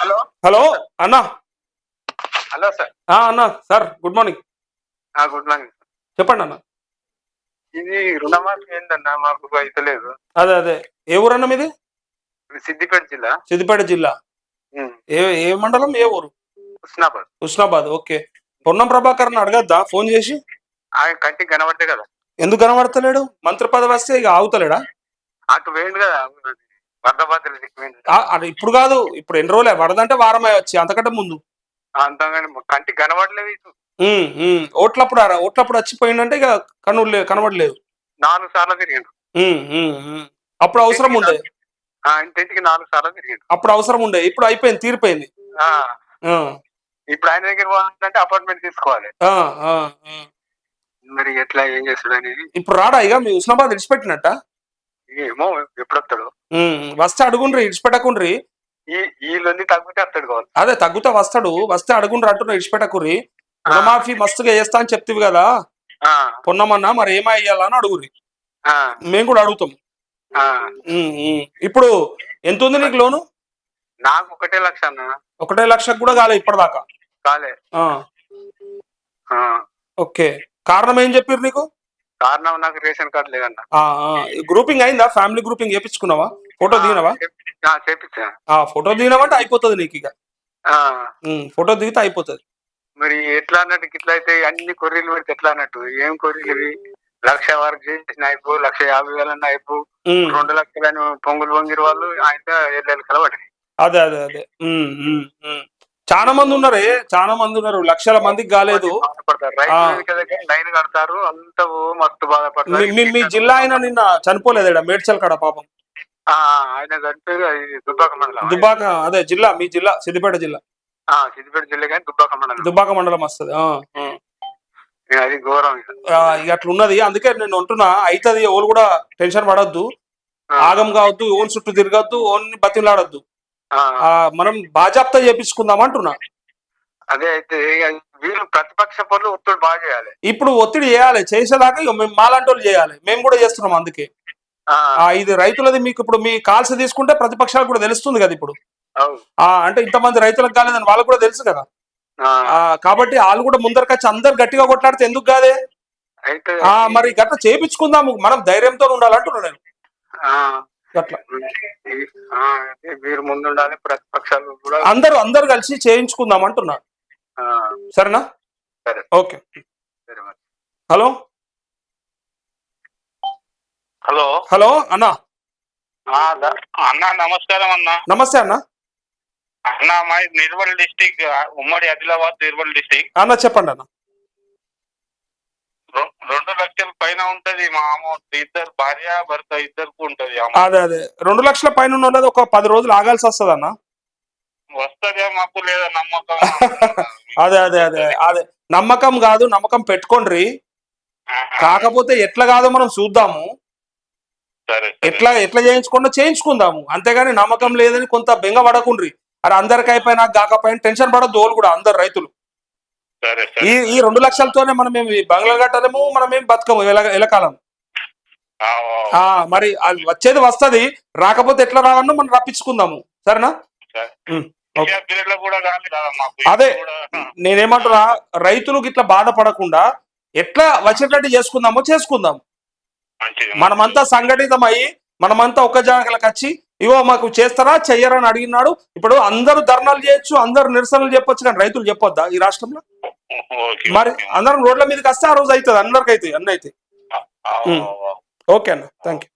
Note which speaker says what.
Speaker 1: Hello
Speaker 2: hello అన్నా.
Speaker 1: Hello sir.
Speaker 2: అన్నా sir good morning.
Speaker 1: Good morning.
Speaker 2: చెప్పండి అన్న.
Speaker 1: ఇది రుణమాఫీ ఏందన్నా మాకు అయితలేదు.
Speaker 2: అదే అదే ఏ ఊరన్నా మీది?
Speaker 1: సిద్దిపేట జిల్లా.
Speaker 2: సిద్దిపేట జిల్లా. ఏ ఏ మండలం ఏ ఊరు?
Speaker 1: హుస్నాబాద్.
Speaker 2: హుస్నాబాద్. ఓకే. పొన్నం ప్రభాకర్ అడగద్దా ఫోన్ చేసి?
Speaker 1: ఆయన కంటికి కనబట్టే కదా.
Speaker 2: ఎందుకు కనబడతలేడు? మంత్రి పదవి వస్తే ఇక ఆగుతలేడా?
Speaker 1: అటు వేయండి కదా
Speaker 2: ఇప్పుడు కాదు, ఇప్పుడు ఎన్ని రోజులే వరదంటే వారమే వచ్చి అంతకంటే ముందు
Speaker 1: అంతగాని కంటికి కనబడలేదు.
Speaker 2: ఓట్లప్పుడు వచ్చిపోయిందంటే ఇక కనబడలేదు.
Speaker 1: 4 సార్లు తిరిగిండు.
Speaker 2: అప్పుడు అవసరం ఉండే.
Speaker 1: ఇంటింటికి 4 సార్లు తిరిగిండు.
Speaker 2: అప్పుడు అవసరం ఉండే. ఇప్పుడు అయిపోయింది, తీరిపోయింది.
Speaker 1: ఇప్పుడు ఆయన దగ్గర పోవాలంటే అపార్ట్మెంట్ తీసుకోవాలి. మరి ఎట్లా ఏం చేస్తాడు అనేది.
Speaker 2: ఇప్పుడు రాడా ఇక మీ హుస్నాబాద్ విడిచిపెట్టినట్ట?
Speaker 1: ఏమో ఎప్పుడు వస్తాడు.
Speaker 2: వస్తే అడుగుండ్రి, ఇడిచిపెట్టకుండ్రి.
Speaker 1: వీళ్ళొంది తగ్గితే వస్తాడు కావాలి.
Speaker 2: అదే తగ్గుతా వస్తాడు. వస్తే అడుగుండ్రి అంటున్నా, ఇడిచిపెట్టకుర్రి. రుణమాఫీ మస్తుగా చేస్తా అని చెప్తివి కదా పొన్నమన్నా, మరి ఏమయ్యాలని అడుగుర్రి. మేము కూడా అడుగుతాం. ఇప్పుడు ఎంత ఉంది నీకు లోను?
Speaker 1: నాకు 1 లక్ష అన్న.
Speaker 2: 1 లక్షకు కూడా కాలే ఇప్పటిదాకా?
Speaker 1: కాలే.
Speaker 2: ఓకే. కారణం ఏం చెప్పారు నీకు?
Speaker 1: కారణం నాకు రేషన్ కార్డు లేదన్న.
Speaker 2: గ్రూపింగ్ అయిందా? ఫ్యామిలీ గ్రూపింగ్ చేపించుకున్నావా? ఫోటో దిగినవా? ఫోటో దిగినవంటే అయిపోతుంది నీకు ఇక. ఫోటో దిగితే అయిపోతుంది.
Speaker 1: మరి ఎట్లా అన్నట్టు ఇట్లా అయితే అన్ని కొర్రీలు పెడితే ఎట్లా అన్నట్టు? ఏం కొర్రీలు ఇవి? 1,00,000 వరకు చేసిన అయిపో, 1,50,000 అయిపో, 2 లక్షలని పొంగులు పొంగిరు వాళ్ళు ఆయన ఏళ్ళు కలబడి.
Speaker 2: అదే అదే అదే చాలా మంది ఉన్నారు, చాలా మంది ఉన్నారు. లక్షల మందికి కాలేదు.
Speaker 1: లైన్ కడతారు అంత మస్తు బాధపడతారు.
Speaker 2: మీ జిల్లా అయినా నిన్న చనిపోలేదా మేడ్చల్ కాడ పాపం?
Speaker 1: ఆయన చనిపోయి దుబ్బాక మండలం.
Speaker 2: దుబ్బాక అదే జిల్లా, మీ జిల్లా సిద్దిపేట జిల్లా.
Speaker 1: సిద్దిపేట జిల్లా కానీ దుబ్బాక మండలం.
Speaker 2: దుబ్బాక మండలం వస్తుంది.
Speaker 1: అది ఘోరం.
Speaker 2: ఇక అట్లున్నది. అందుకే నేను అంటున్నా, అవుతుంది. ఎవరు కూడా టెన్షన్ పడద్దు, ఆగం కావద్దు, ఓన్ చుట్టూ తిరగద్దు, ఓన్ బతిలాడద్దు. మనం బాజాప్తా చేపించుకుందాం అంటున్నా.
Speaker 1: అదే అయితే వీళ్ళు ప్రతిపక్ష పనులు ఒత్తిడి బాగా చేయాలి.
Speaker 2: ఇప్పుడు ఒత్తిడి చేయాలి, చేసేదాకా మేము మాలాంటి వాళ్ళు చేయాలి. మేము కూడా చేస్తున్నాం. అందుకే ఇది రైతులది. మీకు ఇప్పుడు మీ కాల్స్ తీసుకుంటే ప్రతిపక్షాలకు కూడా తెలుస్తుంది కదా ఇప్పుడు. అంటే ఇంతమంది రైతులకు కాలేదని వాళ్ళకు కూడా తెలుసు కదా. కాబట్టి వాళ్ళు కూడా ముందరకొచ్చి అందరు గట్టిగా కొట్లాడితే ఎందుకు కాదే? మరి గట్లా చేపించుకుందాము. మనం ధైర్యంతో ఉండాలంటున్నా నేను. అట్లా
Speaker 1: మీరు ముందుండాలి, ప్రతిపక్షాలు కూడా
Speaker 2: అందరు కలిసి చేయించుకుందాం అంటున్నా. సరేనా? ఓకే. హలో
Speaker 1: హలో
Speaker 2: హలో అన్నా.
Speaker 1: అన్నా నమస్కారం అన్నా.
Speaker 2: నమస్తే అన్న.
Speaker 1: అన్నా మాది నిర్మల్ డిస్టిక్, ఉమ్మడి ఆదిలాబాద్ నిర్మల్ డిస్టిక్.
Speaker 2: అన్న చెప్పండి అన్న.
Speaker 1: 2 లక్షల పైన ఉంటది మా అమౌంట్. ఇద్దరు భార్య భర్త ఇద్దరికి ఉంటది.
Speaker 2: అదే అదే 2 లక్షల పైన ఉన్నది. ఒక 10 రోజులు ఆగాల్సి వస్తుంది అన్న.
Speaker 1: వస్తదే, మాకు లేదా నమ్మకం.
Speaker 2: అదే అదే అదే అదే నమ్మకం కాదు, నమ్మకం పెట్టుకోండి. కాకపోతే ఎట్లా కాదో మనం చూద్దాము. ఎట్లా చేయించుకుందాము. అంతేగాని నమ్మకం లేదని కొంత బెంగ పడకుండ్రి. అరే అందరికి అయిపోయినా కాకపోయినా టెన్షన్ పడద్దు వాళ్ళు కూడా, అందరు రైతులు. ఈ 2 లక్షలతోనే మనం ఏమి బంగ్లా కట్టలేము, మనం ఏం బతకము ఎలకాలం. మరి వచ్చేది వస్తది, రాకపోతే ఎట్లా రావన్నో మనం రప్పించుకుందాము. సరేనా? అదే నేనేమంటున్నా, రైతులకు ఇట్లా బాధపడకుండా ఎట్లా వచ్చేటట్టు చేసుకుందాము. మనమంతా సంఘటితమై మనమంతా ఒక్క జాగలకు వచ్చి ఇవో మాకు చేస్తారా చెయ్యరా అని అడిగినాడు. ఇప్పుడు అందరూ ధర్నాలు చేయొచ్చు, అందరూ నిరసనలు చెప్పొచ్చు, కానీ రైతులు చెప్పొద్దా ఈ రాష్ట్రంలో? మరి అందరం రోడ్ల మీదకి వస్తే ఆ రోజు అవుతుంది, అందరికైతే అన్నీ అయితే. ఓకే అన్న, థ్యాంక్ యూ.